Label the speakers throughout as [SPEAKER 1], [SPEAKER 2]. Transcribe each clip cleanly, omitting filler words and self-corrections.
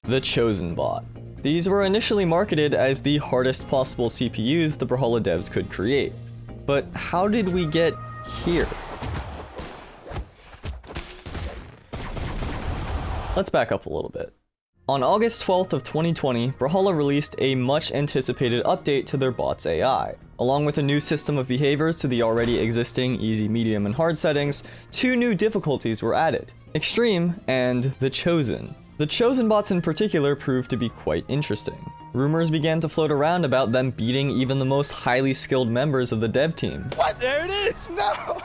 [SPEAKER 1] The Chosen bot. These were initially marketed as the hardest possible CPUs the Brawlhalla devs could create. But how did we get here? Let's back up a little bit. On August 12th of 2020, Brawlhalla released a much anticipated update to their bot's AI. Along with a new system of behaviors to the already existing easy, medium, and hard settings, 2 new difficulties were added: Extreme and The Chosen. The Chosen bots in particular proved to be quite interesting. Rumors began to float around about them beating even the most highly skilled members of the dev team.
[SPEAKER 2] What? There it is! No!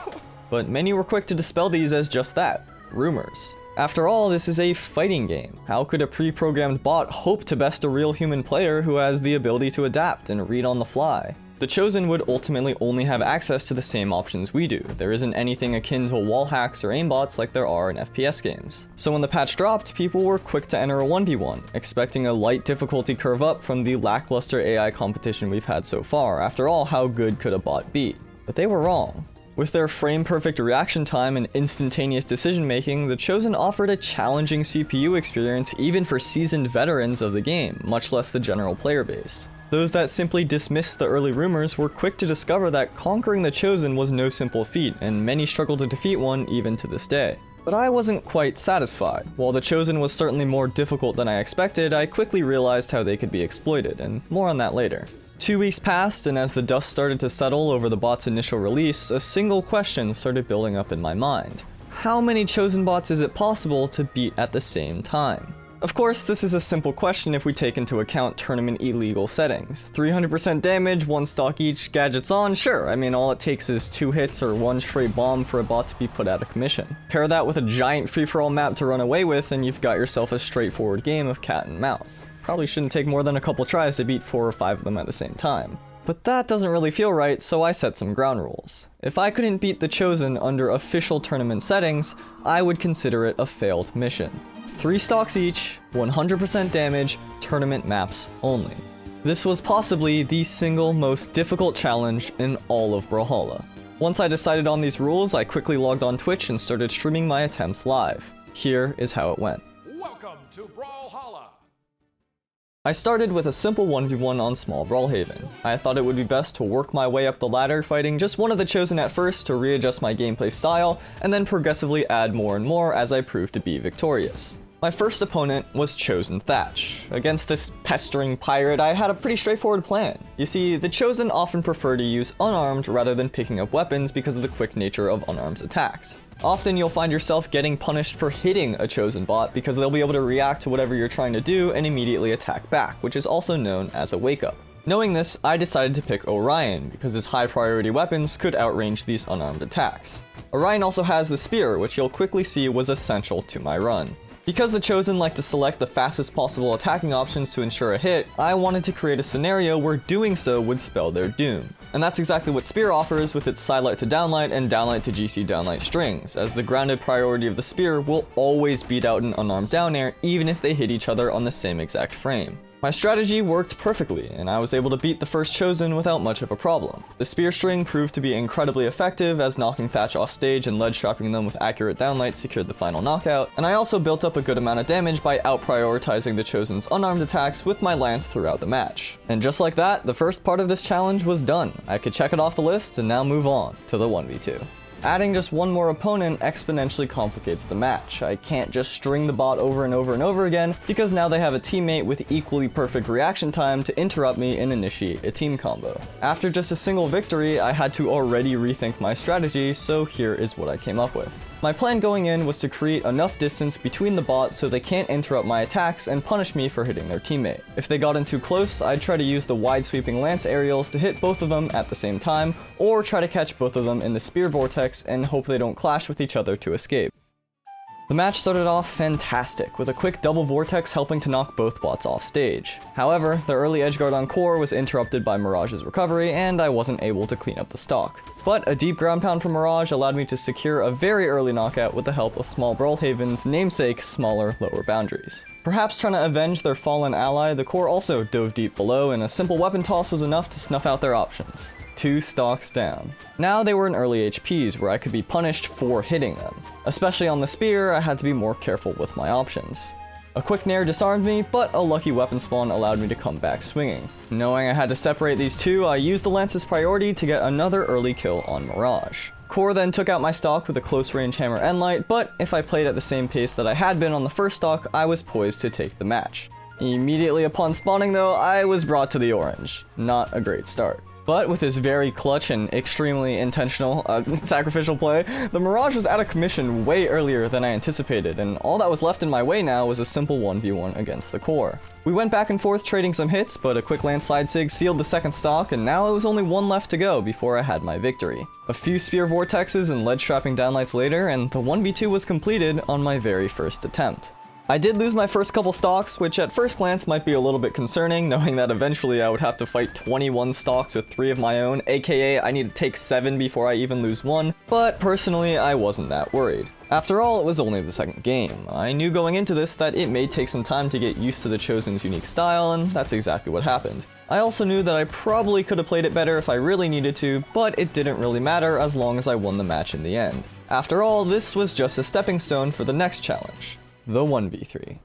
[SPEAKER 1] But many were quick to dispel these as just that, rumors. After all, this is a fighting game. How could a pre-programmed bot hope to best a real human player who has the ability to adapt and read on the fly? The Chosen would ultimately only have access to the same options we do. There isn't anything akin to wall hacks or aimbots like there are in FPS games. So when the patch dropped, people were quick to enter a 1v1, expecting a light difficulty curve up from the lackluster AI competition we've had so far. After all, how good could a bot be? But they were wrong. With their frame-perfect reaction time and instantaneous decision-making, the Chosen offered a challenging CPU experience even for seasoned veterans of the game, much less the general player base. Those that simply dismissed the early rumors were quick to discover that conquering the Chosen was no simple feat, and many struggled to defeat one even to this day. But I wasn't quite satisfied. While the Chosen was certainly more difficult than I expected, I quickly realized how they could be exploited, and more on that later. 2 weeks passed, and as the dust started to settle over the bot's initial release, a single question started building up in my mind. How many Chosen bots is it possible to beat at the same time? Of course, this is a simple question if we take into account tournament illegal settings. 300% damage, 1 stock each, gadgets on, sure, I mean all it takes is 2 hits or 1 straight bomb for a bot to be put out of commission. Pair that with a giant free-for-all map to run away with and you've got yourself a straightforward game of cat and mouse. Probably shouldn't take more than a couple tries to beat 4 or 5 of them at the same time. But that doesn't really feel right, so I set some ground rules. If I couldn't beat the Chosen under official tournament settings, I would consider it a failed mission. 3 stocks each, 100% damage, tournament maps only. This was possibly the single most difficult challenge in all of Brawlhalla. Once I decided on these rules, I quickly logged on Twitch and started streaming my attempts live. Here is how it went.
[SPEAKER 2] Welcome to Brawlhalla!
[SPEAKER 1] I started with a simple 1v1 on small Brawlhaven. I thought it would be best to work my way up the ladder, fighting just one of the Chosen at first to readjust my gameplay style, and then progressively add more and more as I proved to be victorious. My first opponent was Chosen Thatch. Against this pestering pirate, I had a pretty straightforward plan. You see, the Chosen often prefer to use unarmed rather than picking up weapons because of the quick nature of unarmed attacks. Often you'll find yourself getting punished for hitting a Chosen bot because they'll be able to react to whatever you're trying to do and immediately attack back, which is also known as a wake-up. Knowing this, I decided to pick Orion because his high priority weapons could outrange these unarmed attacks. Orion also has the spear, which you'll quickly see was essential to my run. Because the Chosen like to select the fastest possible attacking options to ensure a hit, I wanted to create a scenario where doing so would spell their doom. And that's exactly what Spear offers with its sidelight to downlight and downlight to GC downlight strings, as the grounded priority of the Spear will always beat out an unarmed down air even if they hit each other on the same exact frame. My strategy worked perfectly, and I was able to beat the first Chosen without much of a problem. The spear string proved to be incredibly effective, as knocking Thatch off stage and ledge trapping them with accurate downlight secured the final knockout, and I also built up a good amount of damage by out-prioritizing the Chosen's unarmed attacks with my lance throughout the match. And just like that, the first part of this challenge was done. I could check it off the list and now move on to the 1v2. Adding just one more opponent exponentially complicates the match. I can't just string the bot over and over and over again, because now they have a teammate with equally perfect reaction time to interrupt me and initiate a team combo. After just a single victory, I had to already rethink my strategy, so here is what I came up with. My plan going in was to create enough distance between the bots so they can't interrupt my attacks and punish me for hitting their teammate. If they got in too close, I'd try to use the wide sweeping lance aerials to hit both of them at the same time, or try to catch both of them in the spear vortex and hope they don't clash with each other to escape. The match started off fantastic, with a quick double vortex helping to knock both bots off stage. However, the early edgeguard on core was interrupted by Mirage's recovery, and I wasn't able to clean up the stock. But a deep ground pound from Mirage allowed me to secure a very early knockout with the help of small Brawlhaven's namesake smaller lower boundaries. Perhaps trying to avenge their fallen ally, the core also dove deep below, and a simple weapon toss was enough to snuff out their options. 2 stocks down. Now they were in early HPs where I could be punished for hitting them. Especially on the spear, I had to be more careful with my options. A quick nair disarmed me, but a lucky weapon spawn allowed me to come back swinging. Knowing I had to separate these two, I used the Lance's priority to get another early kill on Mirage. Core then took out my stock with a close range hammer and light, but if I played at the same pace that I had been on the first stock, I was poised to take the match. Immediately upon spawning though, I was brought to the orange. Not a great start. But with his very clutch and extremely intentional sacrificial play, the Mirage was out of commission way earlier than I anticipated, and all that was left in my way now was a simple 1v1 against the core. We went back and forth trading some hits, but a quick landslide sig sealed the second stock, and now it was only one left to go before I had my victory. A few spear vortexes and lead strapping downlights later, and the 1v2 was completed on my very first attempt. I did lose my first couple stocks, which at first glance might be a little bit concerning, knowing that eventually I would have to fight 21 stocks with 3 of my own, aka I need to take 7 before I even lose 1, but personally I wasn't that worried. After all, it was only the second game. I knew going into this that it may take some time to get used to the Chosen's unique style, and that's exactly what happened. I also knew that I probably could have played it better if I really needed to, but it didn't really matter as long as I won the match in the end. After all, this was just a stepping stone for the next challenge. The 1v3.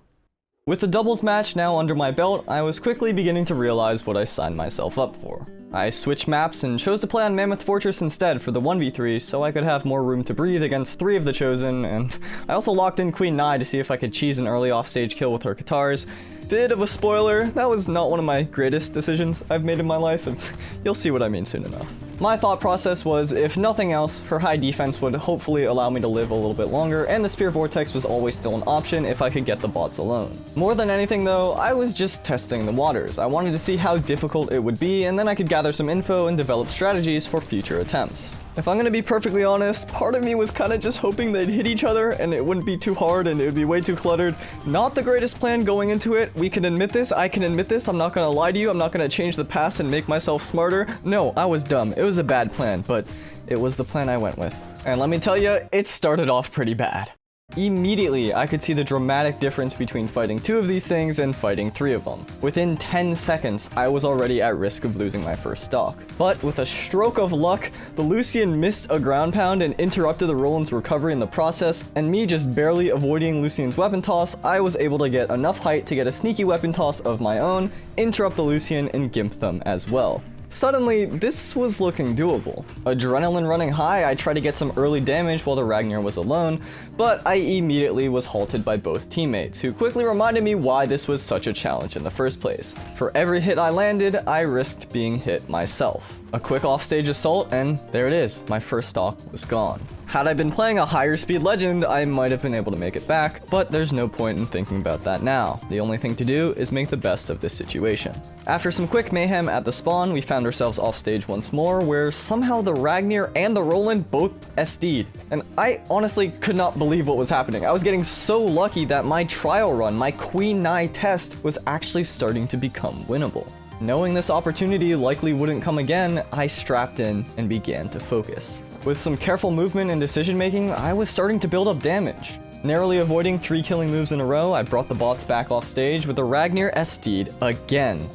[SPEAKER 1] With the doubles match now under my belt, I was quickly beginning to realize what I signed myself up for. I switched maps and chose to play on Mammoth Fortress instead for the 1v3 so I could have more room to breathe against 3 of the Chosen, and I also locked in Queen Nai to see if I could cheese an early offstage kill with her Katars. Bit of a spoiler, that was not one of my greatest decisions I've made in my life, and you'll see what I mean soon enough. My thought process was, if nothing else, her high defense would hopefully allow me to live a little bit longer, and the Spear Vortex was always still an option if I could get the bots alone. More than anything though, I was just testing the waters. I wanted to see how difficult it would be, and then I could gather some info and develop strategies for future attempts. If I'm gonna be perfectly honest, part of me was kinda just hoping they'd hit each other and it wouldn't be too hard and it would be way too cluttered. Not the greatest plan going into it, we can admit this, I can admit this, I'm not gonna lie to you, I'm not gonna change the past and make myself smarter. No, I was dumb, it was a bad plan, but it was the plan I went with. And let me tell you, it started off pretty bad. Immediately, I could see the dramatic difference between fighting 2 of these things and fighting 3 of them. Within 10 seconds, I was already at risk of losing my first stock. But with a stroke of luck, the Lucian missed a ground pound and interrupted the Roland's recovery in the process, and me just barely avoiding Lucian's weapon toss, I was able to get enough height to get a sneaky weapon toss of my own, interrupt the Lucian, and gimp them as well. Suddenly, this was looking doable. Adrenaline running high, I tried to get some early damage while the Ragnar was alone, but I immediately was halted by both teammates, who quickly reminded me why this was such a challenge in the first place. For every hit I landed, I risked being hit myself. A quick offstage assault, and there it is, my first stock was gone. Had I been playing a higher speed legend, I might have been able to make it back, but there's no point in thinking about that now. The only thing to do is make the best of this situation. After some quick mayhem at the spawn, we found ourselves off stage once more, where somehow the Ragnar and the Roland both SD'd. And I honestly could not believe what was happening. I was getting so lucky that my trial run, my Queen Nai test, was actually starting to become winnable. Knowing this opportunity likely wouldn't come again, I strapped in and began to focus. With some careful movement and decision making, I was starting to build up damage. Narrowly avoiding 3 killing moves in a row, I brought the bots back off stage with the Ragnar SD'd again.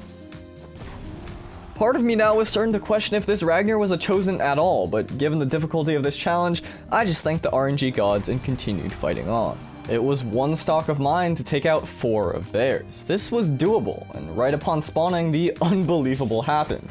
[SPEAKER 1] Part of me now was starting to question if this Ragnar was a Chosen at all, but given the difficulty of this challenge, I just thanked the RNG gods and continued fighting on. It was 1 stock of mine to take out 4 of theirs. This was doable, and right upon spawning, the unbelievable happened.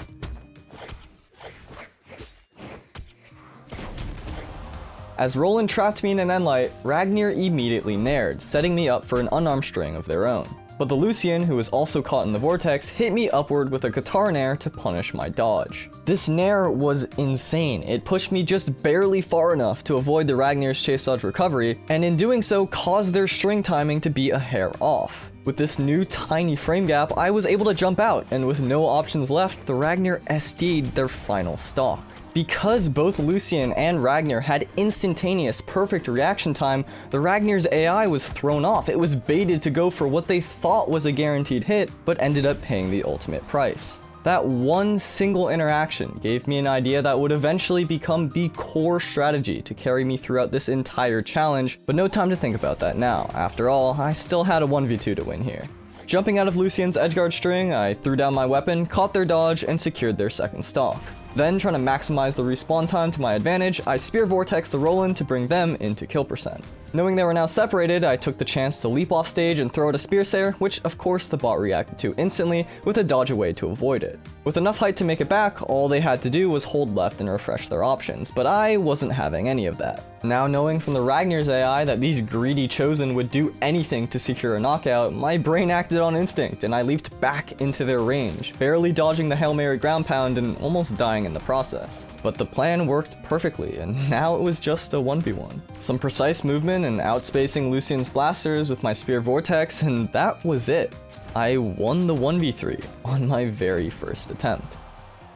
[SPEAKER 1] As Roland trapped me in an endlight, Ragnar immediately naired, setting me up for an unarmed string of their own. But the Lucian, who was also caught in the vortex, hit me upward with a Katar nair to punish my dodge. This nair was insane. It pushed me just barely far enough to avoid the Ragnar's chase dodge recovery, and in doing so caused their string timing to be a hair off. With this new tiny frame gap, I was able to jump out, and with no options left, the Ragnar SD'd their final stock. Because both Lucian and Ragnar had instantaneous perfect reaction time, the Ragnar's AI was thrown off. It was baited to go for what they thought was a guaranteed hit, but ended up paying the ultimate price. That one single interaction gave me an idea that would eventually become the core strategy to carry me throughout this entire challenge, but no time to think about that now. After all, I still had a 1v2 to win here. Jumping out of Lucian's edgeguard string, I threw down my weapon, caught their dodge, and secured their second stock. Then, trying to maximize the respawn time to my advantage, I Spear Vortex the Roland to bring them into kill percent. Knowing they were now separated, I took the chance to leap off stage and throw out a Spear Sayer, which of course the bot reacted to instantly with a dodge away to avoid it. With enough height to make it back, all they had to do was hold left and refresh their options, but I wasn't having any of that. Now knowing from the Ragnar's AI that these greedy Chosen would do anything to secure a knockout, my brain acted on instinct and I leaped back into their range, barely dodging the Hail Mary ground pound and almost dying in the process. But the plan worked perfectly, and now it was just a 1v1. Some precise movement and outspacing Lucian's blasters with my Spear Vortex, and that was it. I won the 1v3 on my very first attempt.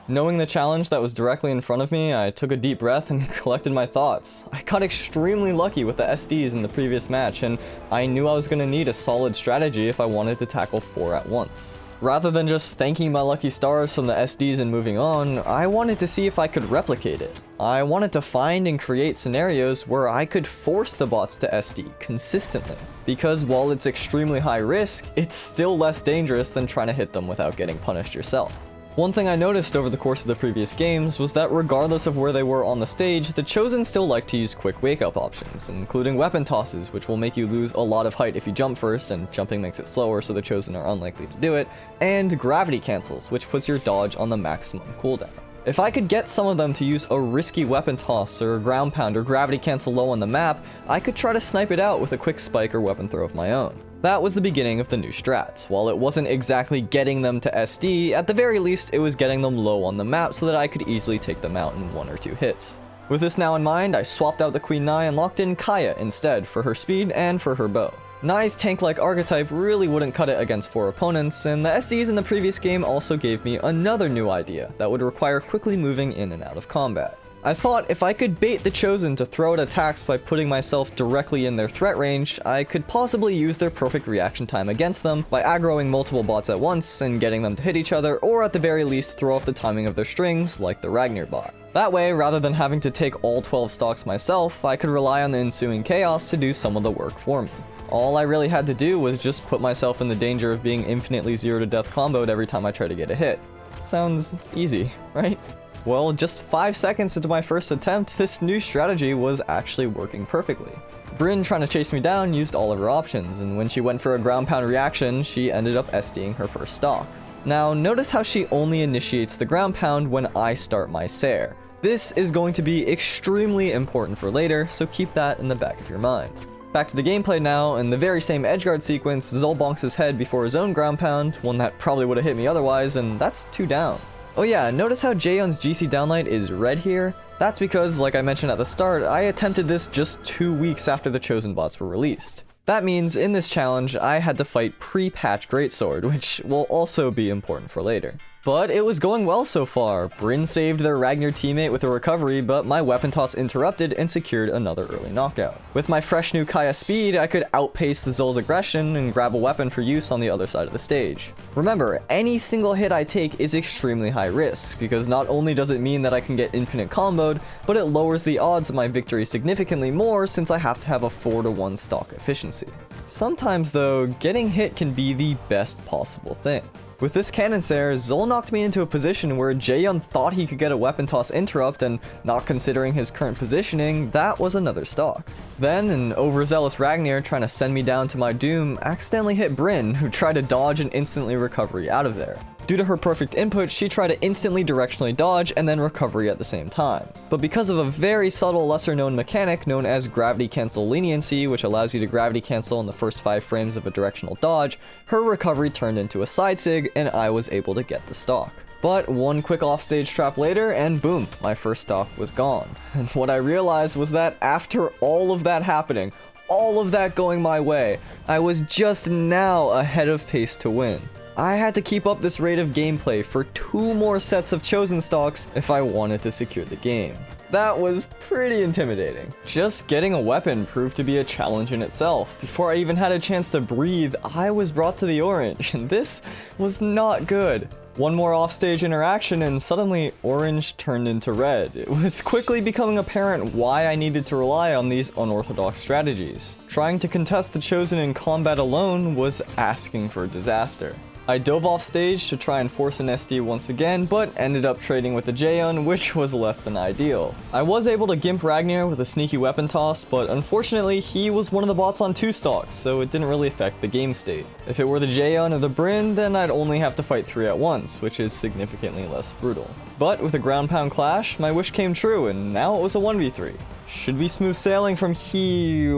[SPEAKER 1] Knowing the challenge that was directly in front of me, I took a deep breath and collected my thoughts. I got extremely lucky with the SDs in the previous match, and I knew I was going to need a solid strategy if I wanted to tackle 4 at once. Rather than just thanking my lucky stars from the SDs and moving on, I wanted to see if I could replicate it. I wanted to find and create scenarios where I could force the bots to SD consistently. Because while it's extremely high risk, it's still less dangerous than trying to hit them without getting punished yourself. One thing I noticed over the course of the previous games was that regardless of where they were on the stage, the Chosen still like to use quick wake-up options, including weapon tosses, which will make you lose a lot of height if you jump first, and jumping makes it slower so the Chosen are unlikely to do it, and gravity cancels, which puts your dodge on the maximum cooldown. If I could get some of them to use a risky weapon toss or ground pound or gravity cancel low on the map, I could try to snipe it out with a quick spike or weapon throw of my own. That was the beginning of the new strats. While it wasn't exactly getting them to SD, at the very least it was getting them low on the map so that I could easily take them out in 1 or 2 hits. With this now in mind, I swapped out the Queen Nai and locked in Kaya instead for her speed and for her bow. Nai's tank-like archetype really wouldn't cut it against 4 opponents, and the SDs in the previous game also gave me another new idea that would require quickly moving in and out of combat. I thought if I could bait the Chosen to throw out attacks by putting myself directly in their threat range, I could possibly use their perfect reaction time against them by aggroing multiple bots at once and getting them to hit each other, or at the very least throw off the timing of their strings like the Ragnar bot. That way, rather than having to take all 12 stocks myself, I could rely on the ensuing chaos to do some of the work for me. All I really had to do was just put myself in the danger of being infinitely 0 to death comboed every time I try to get a hit. Sounds easy, right? Well, just 5 seconds into my first attempt, this new strategy was actually working perfectly. Brynn, trying to chase me down, used all of her options, and when she went for a ground pound reaction, she ended up SDing her first stock. Now, notice how she only initiates the ground pound when I start my Sayer. This is going to be extremely important for later, so keep that in the back of your mind. Back to the gameplay now. In the very same edgeguard sequence, Zol bonks his head before his own ground pound, one that probably would have hit me otherwise, and that's 2 down. Oh yeah, notice how Jaehyun's GC downlight is red here? That's because, like I mentioned at the start, I attempted this just 2 weeks after the Chosen bots were released. That means in this challenge, I had to fight pre-patch Greatsword, which will also be important for later. But it was going well so far. Brynn saved their Ragnar teammate with a recovery, but my weapon toss interrupted and secured another early knockout. With my fresh new Kaya speed, I could outpace the Zol's aggression and grab a weapon for use on the other side of the stage. Remember, any single hit I take is extremely high risk, because not only does it mean that I can get infinite comboed, but it lowers the odds of my victory significantly more since I have to have a 4-to-1 stock efficiency. Sometimes though, getting hit can be the best possible thing. With this cannon Sayer, Zol knocked me into a position where Jaehyun thought he could get a weapon toss interrupt, and not considering his current positioning, that was another stock. Then, an overzealous Ragnar trying to send me down to my doom accidentally hit Brynn, who tried to dodge and instantly recovery out of there. Due to her perfect input, she tried to instantly directionally dodge and then recovery at the same time. But because of a very subtle lesser known mechanic known as gravity cancel leniency, which allows you to gravity cancel in the first 5 frames of a directional dodge, her recovery turned into a side sig and I was able to get the stock. But one quick offstage trap later and boom, my first stock was gone. And what I realized was that after all of that happening, all of that going my way, I was just now ahead of pace to win. I had to keep up this rate of gameplay for 2 more sets of Chosen stocks if I wanted to secure the game. That was pretty intimidating. Just getting a weapon proved to be a challenge in itself. Before I even had a chance to breathe, I was brought to the orange, and this was not good. One more offstage interaction and suddenly orange turned into red. It was quickly becoming apparent why I needed to rely on these unorthodox strategies. Trying to contest the Chosen in combat alone was asking for disaster. I dove off stage to try and force an SD once again, but ended up trading with the Jaeon, which was less than ideal. I was able to gimp Ragnar with a sneaky weapon toss, but unfortunately he was one of the bots on 2 stocks, so it didn't really affect the game state. If it were the Jaeon or the Brynn, then I'd only have to fight 3 at once, which is significantly less brutal. But with a ground pound clash, my wish came true, and now it was a 1v3. Should be smooth sailing from here.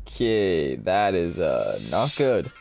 [SPEAKER 1] Okay, that is not good.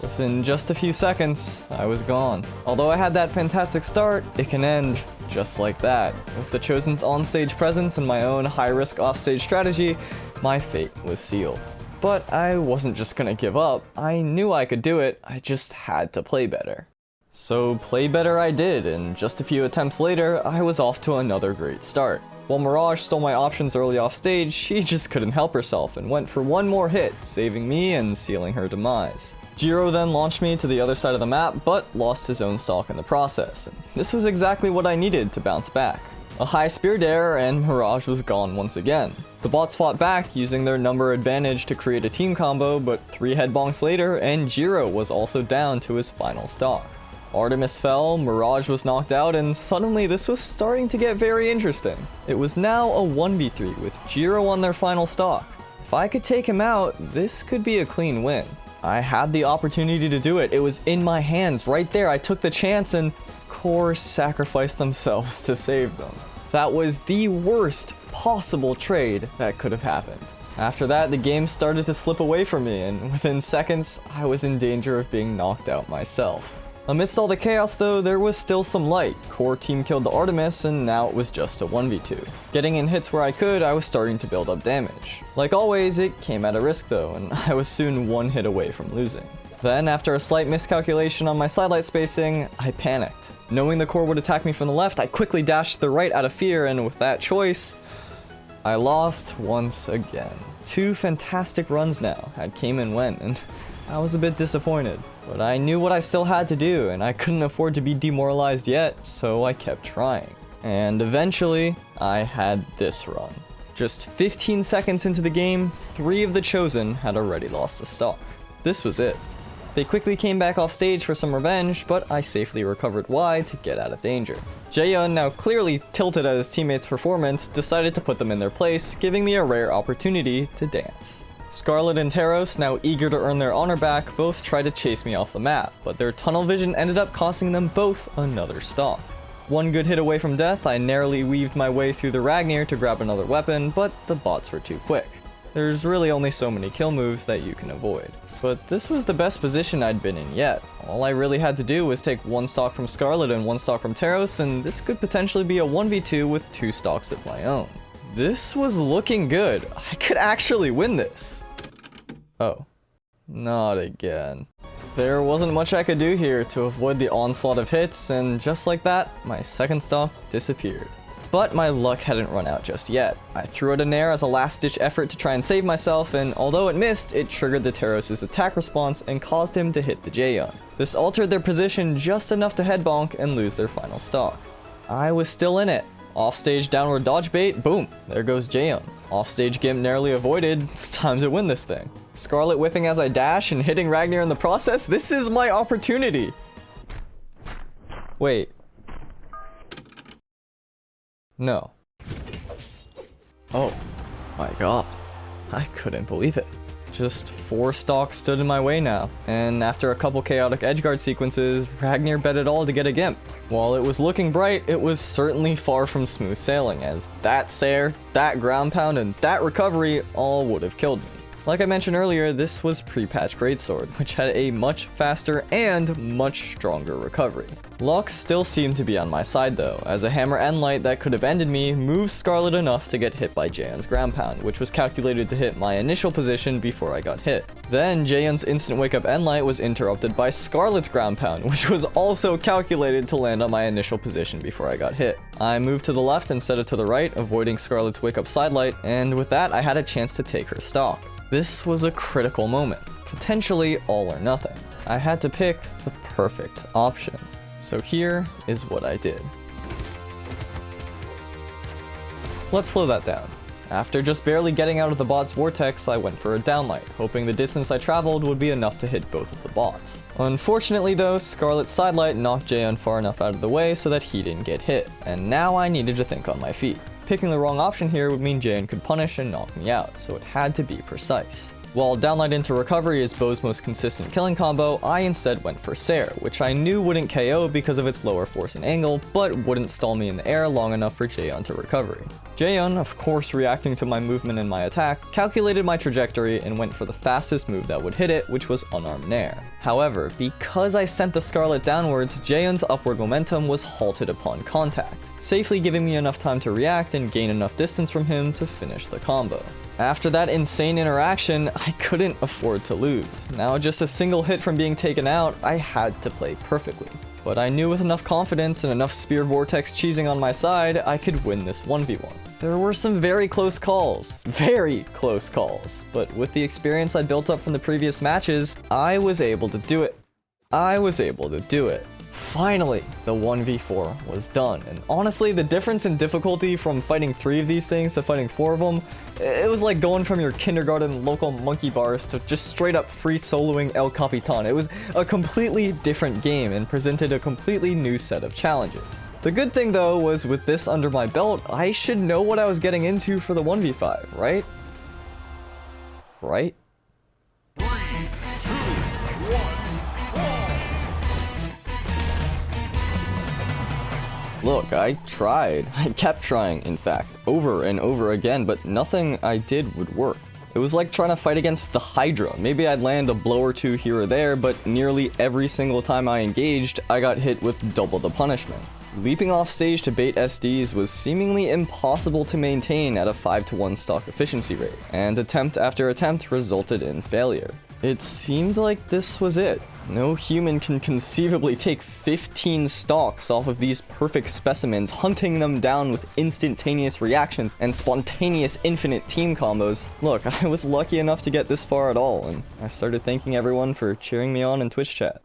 [SPEAKER 1] Within just a few seconds, I was gone. Although I had that fantastic start, it can end just like that. With the Chosen's onstage presence and my own high-risk offstage strategy, my fate was sealed. But I wasn't just gonna give up. I knew I could do it, I just had to play better. So play better I did, and just a few attempts later, I was off to another great start. While Mirage stole my options early off stage, she just couldn't help herself and went for one more hit, saving me and sealing her demise. Jiro then launched me to the other side of the map, but lost his own stock in the process, and this was exactly what I needed to bounce back. A high spear dare, and Mirage was gone once again. The bots fought back, using their number advantage to create a team combo, but 3 head bonks later, and Jiro was also down to his final stock. Artemis fell, Mirage was knocked out, and suddenly this was starting to get very interesting. It was now a 1v3 with Jiro on their final stock. If I could take him out, this could be a clean win. I had the opportunity to do it. It was in my hands right there. I took the chance and Core sacrificed themselves to save them. That was the worst possible trade that could have happened. After that, the game started to slip away from me, and within seconds, I was in danger of being knocked out myself. Amidst all the chaos though, there was still some light. Core team killed the Artemis, and now it was just a 1v2. Getting in hits where I could, I was starting to build up damage. Like always, it came at a risk though, and I was soon 1 hit away from losing. Then, after a slight miscalculation on my sidelight spacing, I panicked. Knowing the Core would attack me from the left, I quickly dashed to the right out of fear, and with that choice, I lost once again. 2 fantastic runs now had came and went, and I was a bit disappointed. But I knew what I still had to do, and I couldn't afford to be demoralized yet, so I kept trying. And eventually, I had this run. Just 15 seconds into the game, 3 of the Chosen had already lost a stock. This was it. They quickly came back off stage for some revenge, but I safely recovered Y to get out of danger. Jaeon, now clearly tilted at his teammates' performance, decided to put them in their place, giving me a rare opportunity to dance. Scarlet and Taros, now eager to earn their honor back, both tried to chase me off the map, but their tunnel vision ended up costing them both another stock. 1 good hit away from death, I narrowly weaved my way through the Ragnar to grab another weapon, but the bots were too quick. There's really only so many kill moves that you can avoid. But this was the best position I'd been in yet. All I really had to do was take 1 stock from Scarlet and 1 stock from Taros, and this could potentially be a 1v2 with 2 stocks of my own. This was looking good. I could actually win this. Oh, not again. There wasn't much I could do here to avoid the onslaught of hits, and just like that, my second stock disappeared. But my luck hadn't run out just yet. I threw out a nair as a last-ditch effort to try and save myself, and although it missed, it triggered the Taros' attack response and caused him to hit the Jaeon. This altered their position just enough to head bonk and lose their final stock. I was still in it. Offstage downward dodge bait, boom, there goes Jaeon. Offstage gimp narrowly avoided, it's time to win this thing. Scarlet whiffing as I dash and hitting Ragnar in the process, this is my opportunity! Wait. No. Oh my god. I couldn't believe it. Just 4 stocks stood in my way now, and after a couple chaotic edgeguard sequences, Ragnar bet it all to get a gimp. While it was looking bright, it was certainly far from smooth sailing, as that Sair, that ground pound, and that recovery all would have killed me. Like I mentioned earlier, this was pre-patch Greatsword, which had a much faster and much stronger recovery. Luck still seemed to be on my side though, as a hammer and light that could have ended me moved Scarlet enough to get hit by Jaeon's ground pound, which was calculated to hit my initial position before I got hit. Then Jaeon's instant wake up end light was interrupted by Scarlet's ground pound, which was also calculated to land on my initial position before I got hit. I moved to the left instead of to the right, avoiding Scarlet's wake up side light, and with that I had a chance to take her stock. This was a critical moment, potentially all or nothing. I had to pick the perfect option. So here is what I did. Let's slow that down. After just barely getting out of the bot's vortex, I went for a downlight, hoping the distance I traveled would be enough to hit both of the bots. Unfortunately though, Scarlet's sidelight knocked Jaehyun far enough out of the way so that he didn't get hit, and now I needed to think on my feet. Picking the wrong option here would mean Jaehyun could punish and knock me out, so it had to be precise. While downlight into recovery is Bo's most consistent killing combo, I instead went for Sair, which I knew wouldn't KO because of its lower force and angle, but wouldn't stall me in the air long enough for Jaehyun to recovery. Jaehyun, of course reacting to my movement and my attack, calculated my trajectory and went for the fastest move that would hit it, which was unarmed nair. However, because I sent the Scarlet downwards, Jaehyun's upward momentum was halted upon contact, safely giving me enough time to react and gain enough distance from him to finish the combo. After that insane interaction, I couldn't afford to lose. Now just a single hit from being taken out, I had to play perfectly. But I knew with enough confidence and enough spear vortex cheesing on my side, I could win this 1v1. There were some very close calls, but with the experience I built up from the previous matches, I was able to do it. Finally, the 1v4 was done, and honestly, the difference in difficulty from fighting 3 of these things to fighting 4 of them, it was like going from your kindergarten local monkey bars to just straight up free soloing El Capitan. It was a completely different game and presented a completely new set of challenges. The good thing though was with this under my belt, I should know what I was getting into for the 1v5, right? Right?
[SPEAKER 2] 3, 2, 1,
[SPEAKER 1] Look, I tried. I kept trying, in fact, over and over again, but nothing I did would work. It was like trying to fight against the Hydra. Maybe I'd land a blow or two here or there, but nearly every single time I engaged, I got hit with double the punishment. Leaping off stage to bait SDs was seemingly impossible to maintain at a 5-to-1 stock efficiency rate, and attempt after attempt resulted in failure. It seemed like this was it. No human can conceivably take 15 stocks off of these perfect specimens, hunting them down with instantaneous reactions and spontaneous infinite team combos. Look, I was lucky enough to get this far at all, and I started thanking everyone for cheering me on in Twitch chat.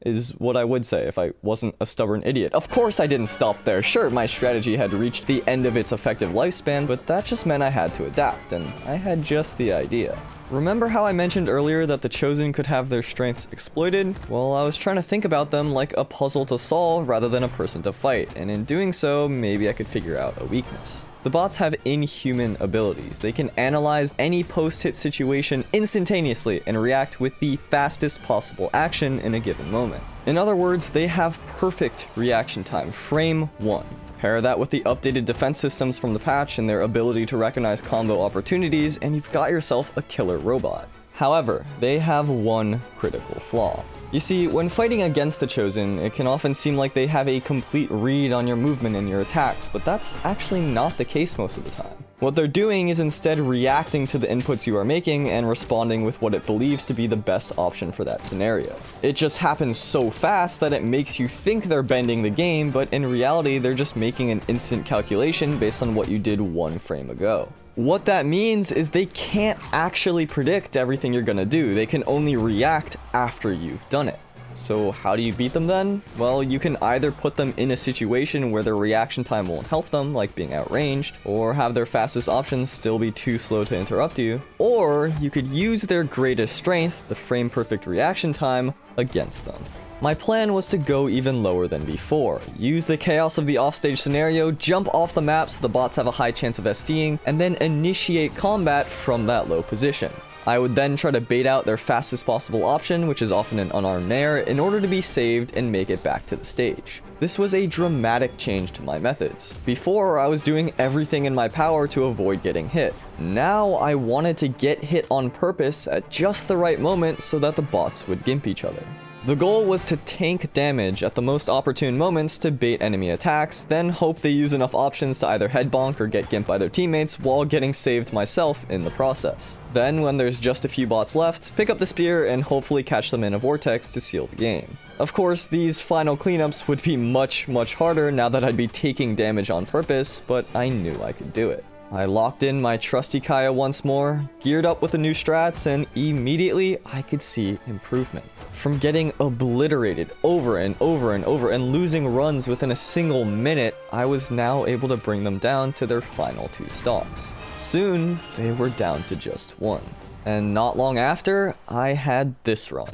[SPEAKER 1] Is what I would say if I wasn't a stubborn idiot. Of course I didn't stop there. Sure, my strategy had reached the end of its effective lifespan, but that just meant I had to adapt, and I had just the idea. Remember how I mentioned earlier that the Chosen could have their strengths exploited? Well, I was trying to think about them like a puzzle to solve rather than a person to fight, and in doing so, maybe I could figure out a weakness. The bots have inhuman abilities. They can analyze any post-hit situation instantaneously and react with the fastest possible action in a given moment. In other words, they have perfect reaction time, frame 1. Pair that with the updated defense systems from the patch and their ability to recognize combo opportunities, and you've got yourself a killer robot. However, they have one critical flaw. You see, when fighting against the Chosen, it can often seem like they have a complete read on your movement and your attacks, but that's actually not the case most of the time. What they're doing is instead reacting to the inputs you are making and responding with what it believes to be the best option for that scenario. It just happens so fast that it makes you think they're bending the game, but in reality, they're just making an instant calculation based on what you did 1 frame ago. What that means is they can't actually predict everything you're gonna do. They can only react after you've done it. So how do you beat them then? Well, you can either put them in a situation where their reaction time won't help them, like being outranged, or have their fastest options still be too slow to interrupt you, or you could use their greatest strength, the frame perfect reaction time, against them. My plan was to go even lower than before, use the chaos of the offstage scenario, jump off the map so the bots have a high chance of SDing, and then initiate combat from that low position. I would then try to bait out their fastest possible option, which is often an unarmed nair, in order to be saved and make it back to the stage. This was a dramatic change to my methods. Before, I was doing everything in my power to avoid getting hit. Now, I wanted to get hit on purpose at just the right moment so that the bots would gimp each other. The goal was to tank damage at the most opportune moments to bait enemy attacks, then hope they use enough options to either head bonk or get gimped by their teammates while getting saved myself in the process. Then, when there's just a few bots left, pick up the spear and hopefully catch them in a vortex to seal the game. Of course, these final cleanups would be much harder now that I'd be taking damage on purpose, but I knew I could do it. I locked in my trusty Kaya once more, geared up with the new strats, and immediately I could see improvement. From getting obliterated over and over and over and losing runs within a single minute, I was now able to bring them down to their final 2 stocks. Soon, they were down to just 1. And not long after, I had this run.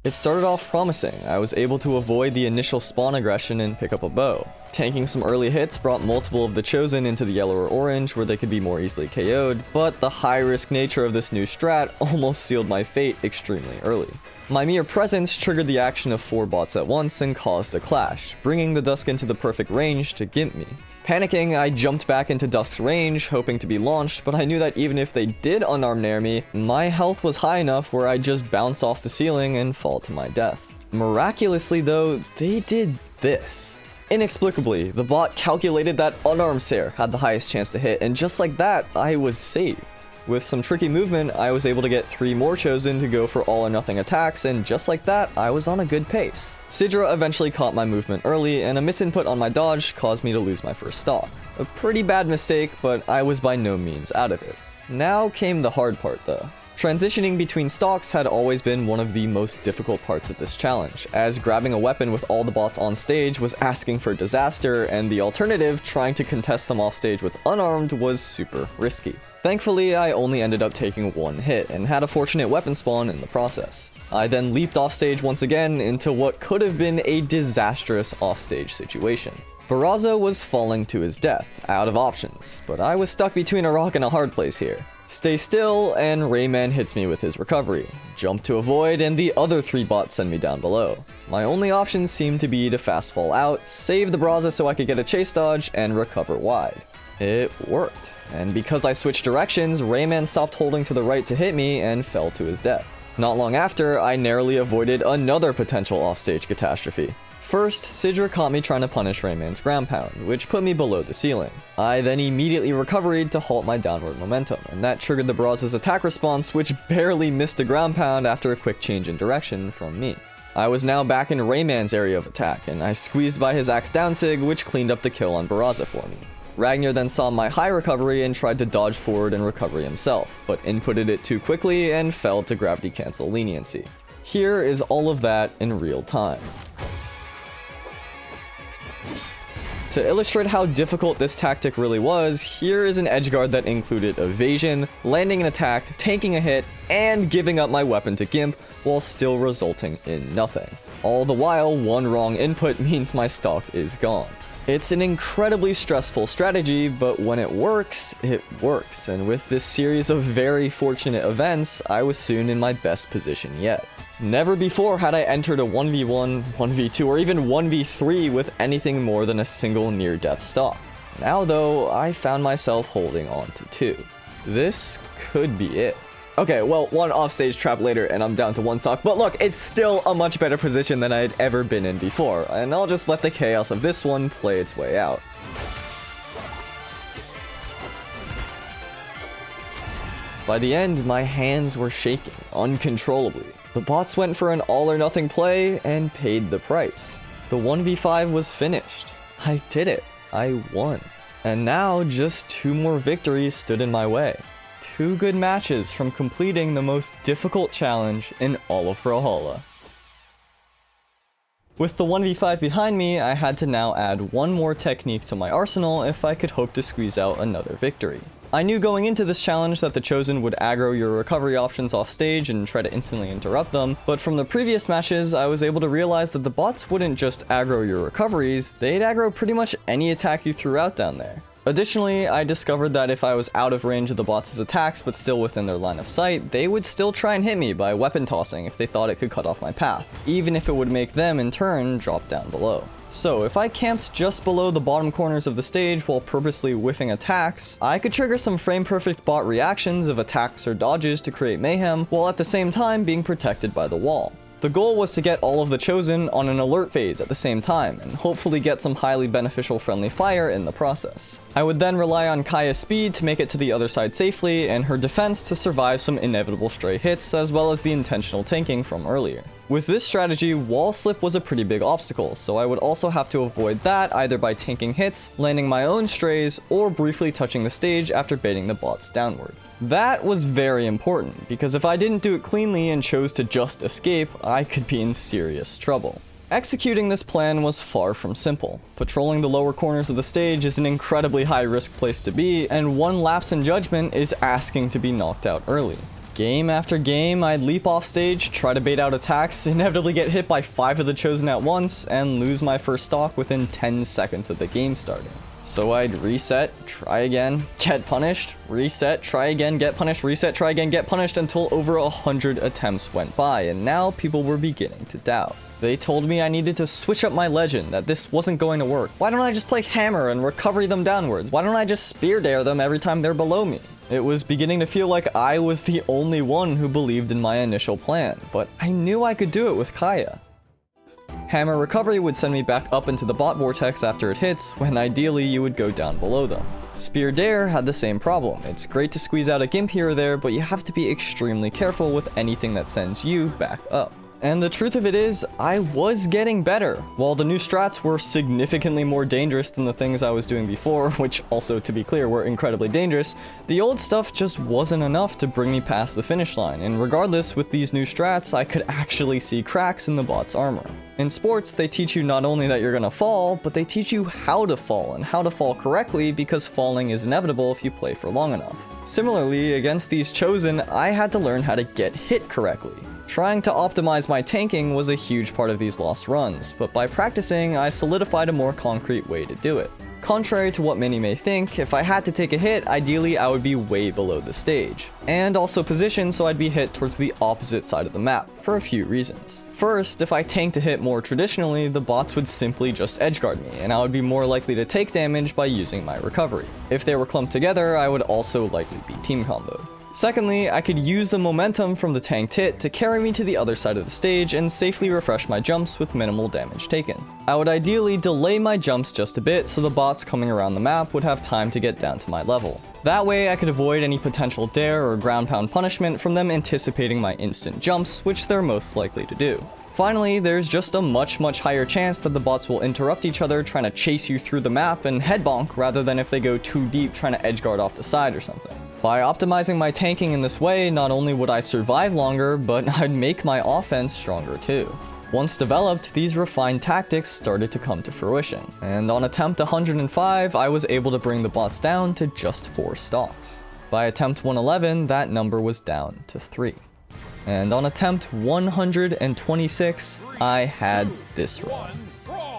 [SPEAKER 1] It started off promising. I was able to avoid the initial spawn aggression and pick up a bow. Tanking some early hits brought multiple of the chosen into the yellow or orange where they could be more easily KO'd, but the high risk nature of this new strat almost sealed my fate extremely early. My mere presence triggered the action of 4 bots at once and caused a clash, bringing the Dusk into the perfect range to gimp me. Panicking, I jumped back into Dusk's range, hoping to be launched, but I knew that even if they did unarm nair me, my health was high enough where I'd just bounce off the ceiling and fall to my death. Miraculously though, they did this. Inexplicably, the bot calculated that unarmed Sair had the highest chance to hit, and just like that, I was saved. With some tricky movement, I was able to get 3 more chosen to go for all or nothing attacks, and just like that, I was on a good pace. Sidra eventually caught my movement early, and a misinput on my dodge caused me to lose my first stock. A pretty bad mistake, but I was by no means out of it. Now came the hard part though. Transitioning between stocks had always been one of the most difficult parts of this challenge, as grabbing a weapon with all the bots on stage was asking for disaster, and the alternative, trying to contest them off stage with unarmed, was super risky. Thankfully, I only ended up taking 1 hit, and had a fortunate weapon spawn in the process. I then leaped off stage once again into what could have been a disastrous offstage situation. Barraza was falling to his death, out of options, but I was stuck between a rock and a hard place here. Stay still, and Rayman hits me with his recovery. Jump to avoid, and the other 3 bots send me down below. My only options seemed to be to fast fall out, save the Barraza so I could get a chase dodge, and recover wide. It worked, and because I switched directions, Rayman stopped holding to the right to hit me and fell to his death. Not long after, I narrowly avoided another potential offstage catastrophe. First, Sidra caught me trying to punish Rayman's ground pound, which put me below the ceiling. I then immediately recovered to halt my downward momentum, and that triggered the Barraza's attack response, which barely missed a ground pound after a quick change in direction from me. I was now back in Rayman's area of attack, and I squeezed by his axe down sig, which cleaned up the kill on Barraza for me. Ragnar then saw my high recovery and tried to dodge forward and recovery himself, but inputted it too quickly and fell to gravity cancel leniency. Here is all of that in real time. To illustrate how difficult this tactic really was, here is an edgeguard that included evasion, landing an attack, tanking a hit, and giving up my weapon to Gimp while still resulting in nothing. All the while, one wrong input means my stock is gone. It's an incredibly stressful strategy, but when it works, and with this series of very fortunate events, I was soon in my best position yet. Never before had I entered a 1v1, 1v2, or even 1v3 with anything more than a single near-death stock. Now though, I found myself holding on to 2. This could be it. Okay, well, 1 offstage trap later and I'm down to 1 stock, but look, it's still a much better position than I'd ever been in before, and I'll just let the chaos of this one play its way out. By the end, my hands were shaking uncontrollably. The bots went for an all-or-nothing play and paid the price. The 1v5 was finished. I did it. I won. And now just 2 more victories stood in my way. 2 good matches from completing the most difficult challenge in all of Brawlhalla. With the 1v5 behind me, I had to now add 1 more technique to my arsenal if I could hope to squeeze out another victory. I knew going into this challenge that the Chosen would aggro your recovery options off stage and try to instantly interrupt them, but from the previous matches, I was able to realize that the bots wouldn't just aggro your recoveries, they'd aggro pretty much any attack you threw out down there. Additionally, I discovered that if I was out of range of the bots' attacks but still within their line of sight, they would still try and hit me by weapon tossing if they thought it could cut off my path, even if it would make them in turn drop down below. So if I camped just below the bottom corners of the stage while purposely whiffing attacks, I could trigger some frame-perfect bot reactions of attacks or dodges to create mayhem, while at the same time being protected by the wall. The goal was to get all of the Chosen on an alert phase at the same time, and hopefully get some highly beneficial friendly fire in the process. I would then rely on Kaya's speed to make it to the other side safely, and her defense to survive some inevitable stray hits, as well as the intentional tanking from earlier. With this strategy, wall slip was a pretty big obstacle, so I would also have to avoid that either by tanking hits, landing my own strays, or briefly touching the stage after baiting the bots downward. That was very important, because if I didn't do it cleanly and chose to just escape, I could be in serious trouble. Executing this plan was far from simple. Patrolling the lower corners of the stage is an incredibly high-risk place to be, and one lapse in judgment is asking to be knocked out early. Game after game, I'd leap off stage, try to bait out attacks, inevitably get hit by 5 of the chosen at once, and lose my first stock within 10 seconds of the game starting. So I'd reset, try again, get punished, reset, try again, get punished, reset, try again, get punished until over 100 attempts went by, and now people were beginning to doubt. They told me I needed to switch up my legend, that this wasn't going to work. Why don't I just play hammer and recovery them downwards? Why don't I just spear dare them every time they're below me? It was beginning to feel like I was the only one who believed in my initial plan, but I knew I could do it with Kaya. Hammer recovery would send me back up into the bot vortex after it hits, when ideally you would go down below them. Spear Dare had the same problem. It's great to squeeze out a gimp here or there, but you have to be extremely careful with anything that sends you back up. And the truth of it is, I was getting better. While the new strats were significantly more dangerous than the things I was doing before, which also, to be clear, were incredibly dangerous, the old stuff just wasn't enough to bring me past the finish line, and regardless, with these new strats, I could actually see cracks in the bot's armor. In sports, they teach you not only that you're gonna fall, but they teach you how to fall, and how to fall correctly, because falling is inevitable if you play for long enough. Similarly, against these chosen, I had to learn how to get hit correctly. Trying to optimize my tanking was a huge part of these lost runs, but by practicing, I solidified a more concrete way to do it. Contrary to what many may think, if I had to take a hit, ideally I would be way below the stage. And also positioned so I'd be hit towards the opposite side of the map, for a few reasons. First, if I tanked a hit more traditionally, the bots would simply just edgeguard me, and I would be more likely to take damage by using my recovery. If they were clumped together, I would also likely be team comboed. Secondly, I could use the momentum from the tanked hit to carry me to the other side of the stage and safely refresh my jumps with minimal damage taken. I would ideally delay my jumps just a bit so the bots coming around the map would have time to get down to my level. That way I could avoid any potential dare or ground pound punishment from them anticipating my instant jumps, which they're most likely to do. Finally, there's just a much higher chance that the bots will interrupt each other trying to chase you through the map and head bonk rather than if they go too deep trying to edgeguard off the side or something. By optimizing my tanking in this way, not only would I survive longer, but I'd make my offense stronger too. Once developed, these refined tactics started to come to fruition, and on attempt 105, I was able to bring the bots down to just 4 stocks. By attempt 111, that number was down to 3. And on attempt 126, I had this run.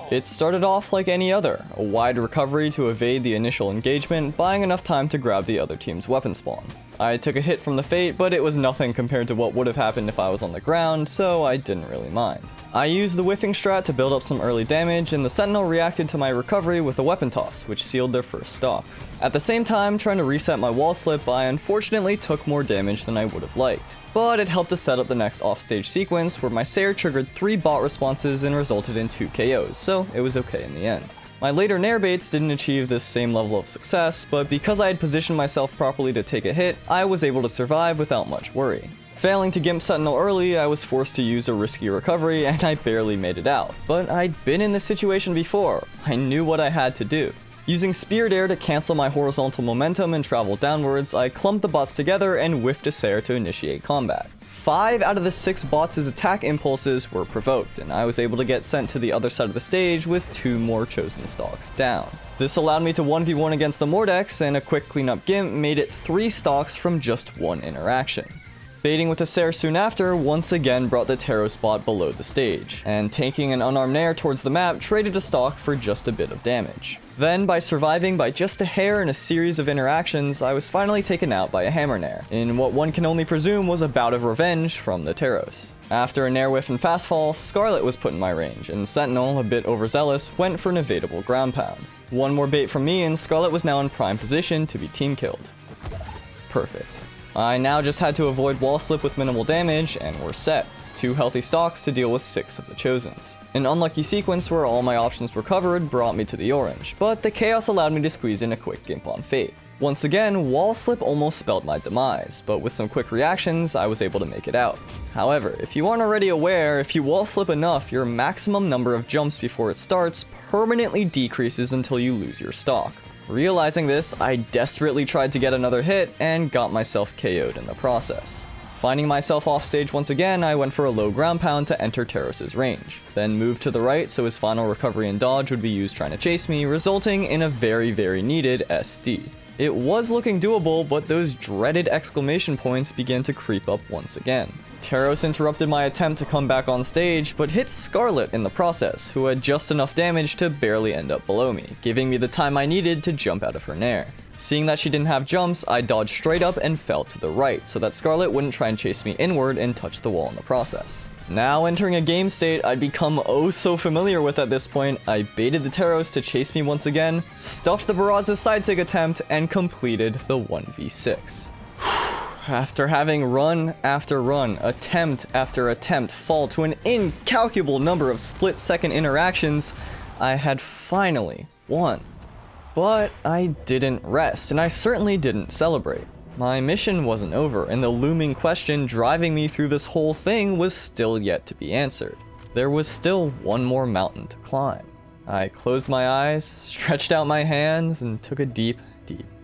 [SPEAKER 1] It started off like any other, a wide recovery to evade the initial engagement, buying enough time to grab the other team's weapon spawn. I took a hit from the Fate, but it was nothing compared to what would have happened if I was on the ground, so I didn't really mind. I used the whiffing strat to build up some early damage, and the Sentinel reacted to my recovery with a weapon toss, which sealed their first stock. At the same time, trying to reset my wall slip, I unfortunately took more damage than I would have liked. But it helped to set up the next offstage sequence where my Sayer triggered 3 bot responses and resulted in 2 KOs, so it was okay in the end. My later Nair baits didn't achieve this same level of success, but because I had positioned myself properly to take a hit, I was able to survive without much worry. Failing to Gimp Sentinel early, I was forced to use a risky recovery and I barely made it out. But I'd been in this situation before. I knew what I had to do. Using Spear Dare to cancel my horizontal momentum and travel downwards, I clumped the bots together and whiffed a Sayer to initiate combat. 5 out of the 6 bots' attack impulses were provoked, and I was able to get sent to the other side of the stage with 2 more chosen stocks down. This allowed me to 1v1 against the Mordex, and a quick cleanup Gimp made it 3 stocks from just 1 interaction. Baiting with a Sayer soon after once again brought the Taro spot below the stage, and taking an unarmed Nair towards the map traded a stock for just a bit of damage. Then, by surviving by just a hair in a series of interactions, I was finally taken out by a Hammer Nair, in what one can only presume was a bout of revenge from the Taros. After a Nair whiff and fastfall, Scarlet was put in my range, and Sentinel, a bit overzealous, went for an evadable ground pound. One more bait from me and Scarlet was now in prime position to be team killed. Perfect. I now just had to avoid wall slip with minimal damage, and we're set. 2 healthy stocks to deal with 6 of the Chosens. An unlucky sequence where all my options were covered brought me to the orange, but the chaos allowed me to squeeze in a quick Gimp on Fate. Once again, wall slip almost spelled my demise, but with some quick reactions, I was able to make it out. However, if you aren't already aware, if you wall slip enough, your maximum number of jumps before it starts permanently decreases until you lose your stock. Realizing this, I desperately tried to get another hit and got myself KO'd in the process. Finding myself off stage once again, I went for a low ground pound to enter Terros's range, then moved to the right so his final recovery and dodge would be used trying to chase me, resulting in a very needed SD. It was looking doable, but those dreaded exclamation points began to creep up once again. Terros interrupted my attempt to come back on stage, but hit Scarlet in the process, who had just enough damage to barely end up below me, giving me the time I needed to jump out of her nair. Seeing that she didn't have jumps, I dodged straight up and fell to the right, so that Scarlet wouldn't try and chase me inward and touch the wall in the process. Now entering a game state I'd become oh so familiar with at this point, I baited the Terros to chase me once again, stuffed the Barraz's side sig attempt, and completed the 1v6. After having run after run, attempt after attempt fall to an incalculable number of split-second interactions, I had finally won. But I didn't rest, and I certainly didn't celebrate. My mission wasn't over, and the looming question driving me through this whole thing was still yet to be answered. There was still one more mountain to climb. I closed my eyes, stretched out my hands, and took a deep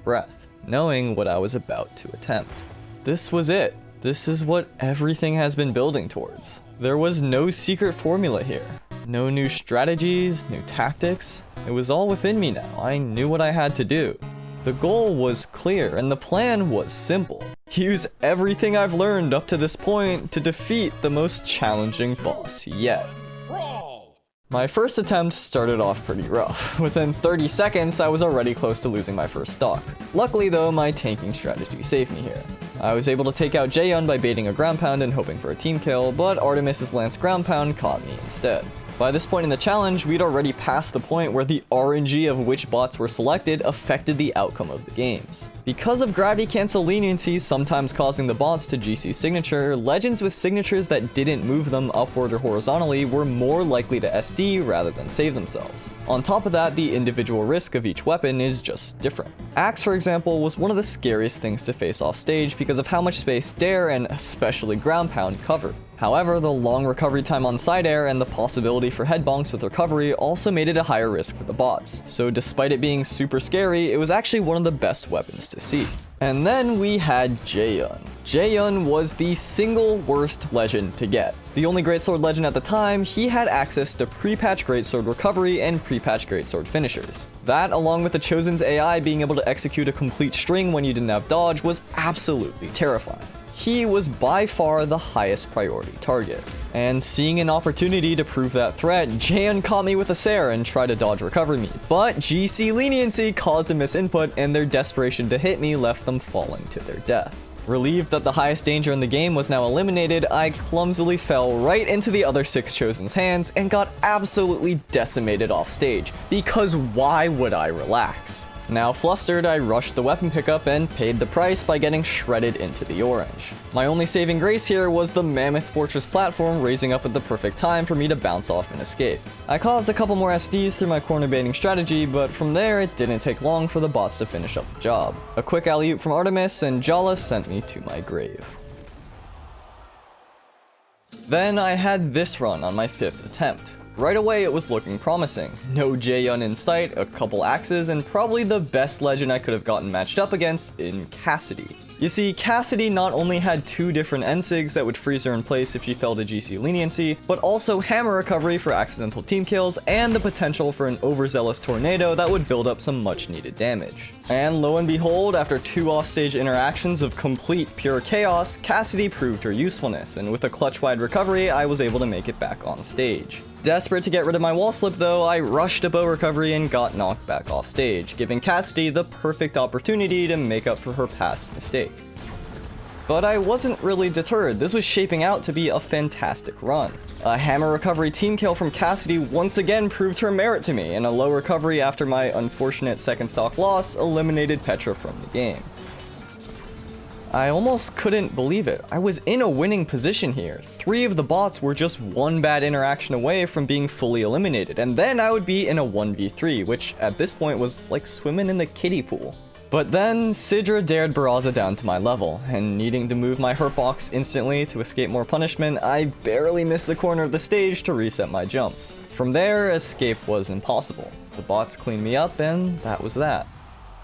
[SPEAKER 1] breath, knowing what I was about to attempt. This was it. This is what everything has been building towards. There was no secret formula here. No new strategies, new tactics. It was all within me now. I knew what I had to do. The goal was clear, and the plan was simple. Use everything I've learned up to this point to defeat the most challenging boss yet.
[SPEAKER 2] Brawl!
[SPEAKER 1] My first attempt started off pretty rough. Within 30 seconds, I was already close to losing my first stock. Luckily though, my tanking strategy saved me here. I was able to take out Jaehyun by baiting a ground pound and hoping for a team kill, but Artemis's lance ground pound caught me instead. By this point in the challenge, we'd already passed the point where the RNG of which bots were selected affected the outcome of the games. Because of gravity cancel leniency sometimes causing the bots to GC signature, legends with signatures that didn't move them upward or horizontally were more likely to SD rather than save themselves. On top of that, the individual risk of each weapon is just different. Axe, for example, was one of the scariest things to face off stage because of how much space Dare and especially ground pound covered. However, the long recovery time on side air and the possibility for head bonks with recovery also made it a higher risk for the bots, so despite it being super scary, it was actually one of the best weapons to see. And then we had Jaehyun. Jaehyun was the single worst legend to get. The only greatsword legend at the time, he had access to pre-patch greatsword recovery and pre-patch greatsword finishers. That, along with the Chosen's AI being able to execute a complete string when you didn't have dodge, was absolutely terrifying. He was by far the highest priority target. And seeing an opportunity to prove that threat, Jaehyun caught me with a Sarah and tried to dodge recover me, but GC leniency caused a misinput and their desperation to hit me left them falling to their death. Relieved that the highest danger in the game was now eliminated, I clumsily fell right into the other 6 Chosen's hands and got absolutely decimated off stage, because why would I relax? Now flustered, I rushed the weapon pickup and paid the price by getting shredded into the orange. My only saving grace here was the Mammoth Fortress platform raising up at the perfect time for me to bounce off and escape. I caused a couple more SDs through my corner baiting strategy, but from there it didn't take long for the bots to finish up the job. A quick alley-oop from Artemis and Brawlhalla sent me to my grave. Then I had this run on my 5th attempt. Right away it was looking promising. No Jaehyun in sight, a couple axes, and probably the best legend I could have gotten matched up against in Cassidy. You see, Cassidy not only had 2 different NSIGs that would freeze her in place if she fell to GC leniency, but also hammer recovery for accidental team kills and the potential for an overzealous tornado that would build up some much needed damage. And lo and behold, after 2 offstage interactions of complete pure chaos, Cassidy proved her usefulness, and with a clutch-wide recovery, I was able to make it back on stage. Desperate to get rid of my wall slip though, I rushed a bow recovery and got knocked back off stage, giving Cassidy the perfect opportunity to make up for her past mistake. But I wasn't really deterred. This was shaping out to be a fantastic run. A hammer recovery team kill from Cassidy once again proved her merit to me, and a low recovery after my unfortunate second stock loss eliminated Petra from the game. I almost couldn't believe it. I was in a winning position here. 3 of the bots were just 1 bad interaction away from being fully eliminated, and then I would be in a 1v3, which at this point was like swimming in the kiddie pool. But then, Sidra dared Brawlhalla down to my level, and needing to move my hurt box instantly to escape more punishment, I barely missed the corner of the stage to reset my jumps. From there, escape was impossible. The bots cleaned me up, and that was that.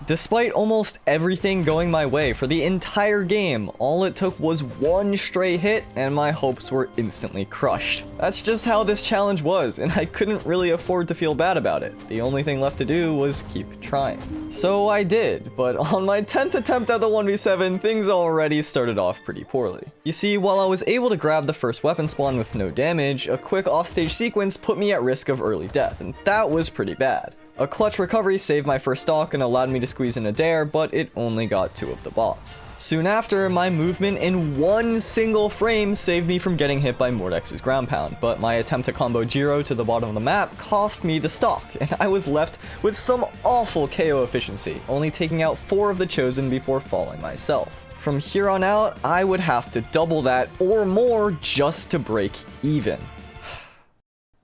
[SPEAKER 1] Despite almost everything going my way for the entire game, all it took was one stray hit and my hopes were instantly crushed. That's just how this challenge was, and I couldn't really afford to feel bad about it. The only thing left to do was keep trying. So I did, but on my 10th attempt at the 1v7, things already started off pretty poorly. You see, while I was able to grab the first weapon spawn with no damage, a quick offstage sequence put me at risk of early death, and that was pretty bad. A clutch recovery saved my first stock and allowed me to squeeze in a dare, but it only got 2 of the bots. Soon after, my movement in one single frame saved me from getting hit by Mordex's ground pound, but my attempt to combo Jiro to the bottom of the map cost me the stock, and I was left with some awful KO efficiency, only taking out 4 of the chosen before falling myself. From here on out, I would have to double that or more just to break even.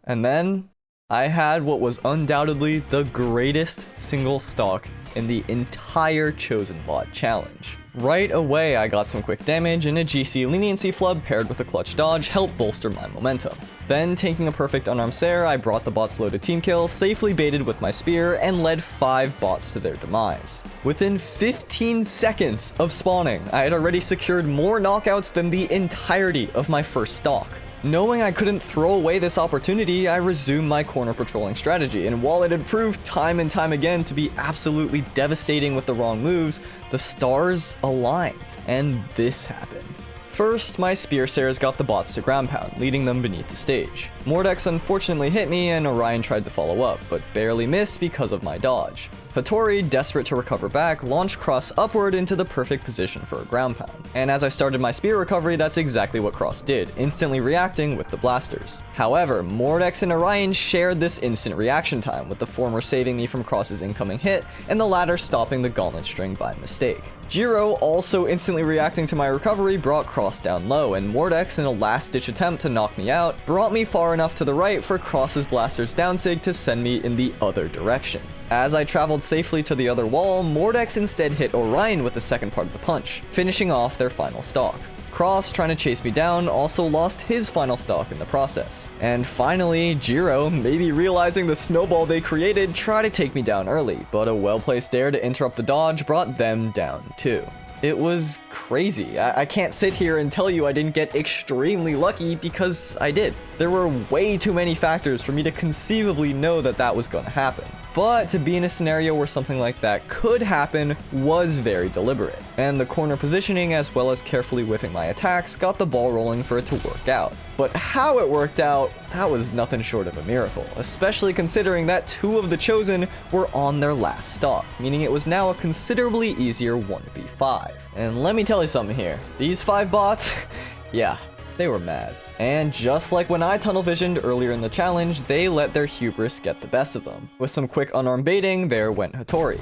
[SPEAKER 1] And then I had what was undoubtedly the greatest single stock in the entire Chosen Bot challenge. Right away, I got some quick damage, and a GC leniency flub paired with a clutch dodge helped bolster my momentum. Then, taking a perfect unarmed Sair, I brought the bots low to team kill, safely baited with my spear, and led 5 bots to their demise. Within 15 seconds of spawning, I had already secured more knockouts than the entirety of my first stock. Knowing I couldn't throw away this opportunity, I resumed my corner patrolling strategy, and while it had proved time and time again to be absolutely devastating with the wrong moves, the stars aligned, and this happened. First, my spear Sairs got the bots to ground pound, leading them beneath the stage. Mordex unfortunately hit me, and Orion tried to follow up, but barely missed because of my dodge. Hattori, desperate to recover back, launched Cross upward into the perfect position for a ground pound. And as I started my spear recovery, that's exactly what Cross did, instantly reacting with the blasters. However, Mordex and Orion shared this instant reaction time, with the former saving me from Cross's incoming hit, and the latter stopping the gauntlet string by mistake. Jiro, also instantly reacting to my recovery, brought Cross down low, and Mordex, in a last-ditch attempt to knock me out, brought me far enough to the right for Cross's blaster's downsig to send me in the other direction. As I traveled safely to the other wall, Mordex instead hit Orion with the second part of the punch, finishing off their final stock. Cross, trying to chase me down, also lost his final stock in the process. And finally, Jiro, maybe realizing the snowball they created, tried to take me down early, but a well-placed dare to interrupt the dodge brought them down too. It was crazy. I can't sit here and tell you I didn't get extremely lucky, because I did. There were way too many factors for me to conceivably know that that was going to happen. But to be in a scenario where something like that could happen was very deliberate, and the corner positioning as well as carefully whiffing my attacks got the ball rolling for it to work out. But how it worked out, that was nothing short of a miracle, especially considering that 2 of the chosen were on their last stock, meaning it was now a considerably easier 1v5. And let me tell you something here, these 5 bots, yeah, they were mad. And just like when I tunnel visioned earlier in the challenge, they let their hubris get the best of them. With some quick unarmed baiting, there went Hattori.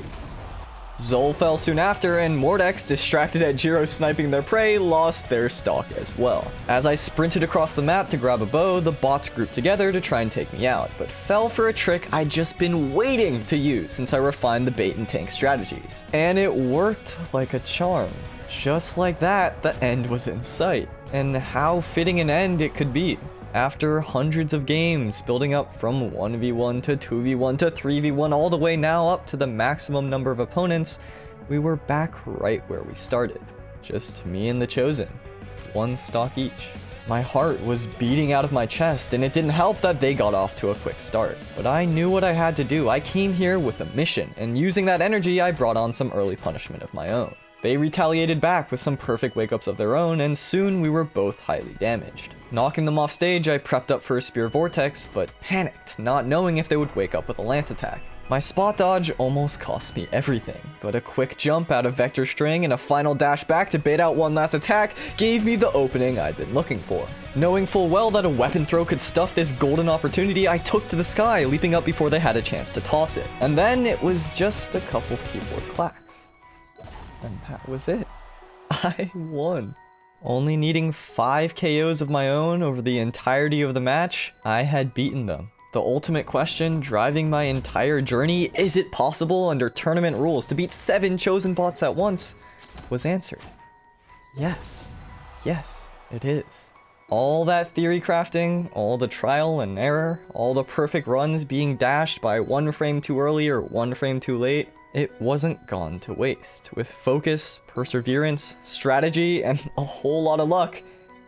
[SPEAKER 1] Zol fell soon after, and Mordex, distracted at Jiro sniping their prey, lost their stock as well. As I sprinted across the map to grab a bow, the bots grouped together to try and take me out, but fell for a trick I'd just been waiting to use since I refined the bait and tank strategies. And it worked like a charm. Just like that, the end was in sight. And how fitting an end it could be. After hundreds of games, building up from 1v1 to 2v1 to 3v1 all the way now up to the maximum number of opponents, we were back right where we started. Just me and the Chosen. 1 stock each. My heart was beating out of my chest, and it didn't help that they got off to a quick start. But I knew what I had to do. I came here with a mission, and using that energy, I brought on some early punishment of my own. They retaliated back with some perfect wake-ups of their own, and soon we were both highly damaged. Knocking them off stage, I prepped up for a spear vortex, but panicked, not knowing if they would wake up with a lance attack. My spot dodge almost cost me everything, but a quick jump out of vector string and a final dash back to bait out one last attack gave me the opening I'd been looking for. Knowing full well that a weapon throw could stuff this golden opportunity, I took to the sky, leaping up before they had a chance to toss it. And then it was just a couple keyboard clacks. And that was it. I won. Only needing 5 KOs of my own over the entirety of the match, I had beaten them. The ultimate question driving my entire journey, is it possible under tournament rules to beat 7 chosen bots at once, was answered. Yes. Yes, it is. All that theory crafting, all the trial and error, all the perfect runs being dashed by 1 frame too early or 1 frame too late, it wasn't gone to waste. With focus, perseverance, strategy, and a whole lot of luck,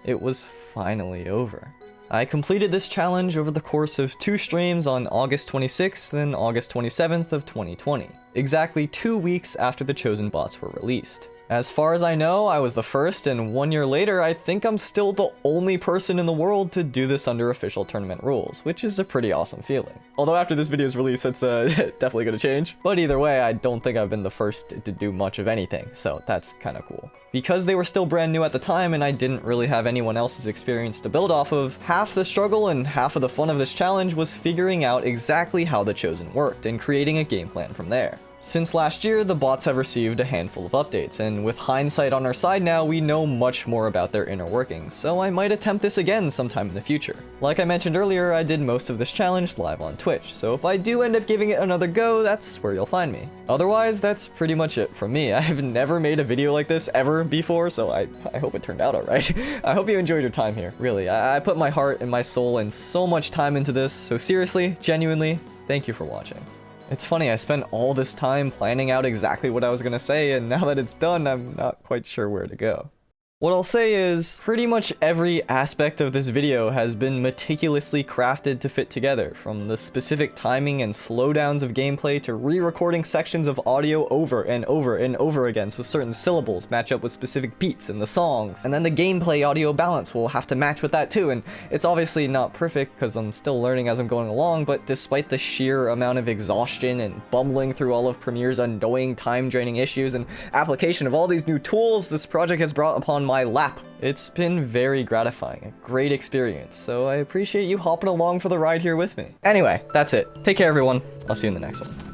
[SPEAKER 1] it was finally over. I completed this challenge over the course of 2 streams on August 26th and August 27th of 2020, exactly 2 weeks after the chosen bots were released. As far as I know, I was the first, and 1 year later, I think I'm still the only person in the world to do this under official tournament rules, which is a pretty awesome feeling. Although after this video's release, that's definitely gonna change. But either way, I don't think I've been the first to do much of anything, so that's kinda cool. Because they were still brand new at the time and I didn't really have anyone else's experience to build off of, half the struggle and half of the fun of this challenge was figuring out exactly how the Chosen worked and creating a game plan from there. Since last year, the bots have received a handful of updates, and with hindsight on our side now, we know much more about their inner workings, so I might attempt this again sometime in the future. Like I mentioned earlier, I did most of this challenge live on Twitch, so if I do end up giving it another go, that's where you'll find me. Otherwise, that's pretty much it from me. I've never made a video like this ever before, so I hope it turned out alright. I hope you enjoyed your time here, really. I put my heart and my soul and so much time into this, so seriously, genuinely, thank you for watching. It's funny, I spent all this time planning out exactly what I was gonna say, and now that it's done, I'm not quite sure where to go. What I'll say is, pretty much every aspect of this video has been meticulously crafted to fit together, from the specific timing and slowdowns of gameplay to re-recording sections of audio over and over and over again so certain syllables match up with specific beats in the songs, and then the gameplay audio balance will have to match with that too, and it's obviously not perfect because I'm still learning as I'm going along, but despite the sheer amount of exhaustion and bumbling through all of Premiere's annoying time-draining issues and application of all these new tools this project has brought upon my lap, it's been very gratifying, a great experience, so I appreciate you hopping along for the ride here with me. Anyway, that's it. Take care everyone, I'll see you in the next one.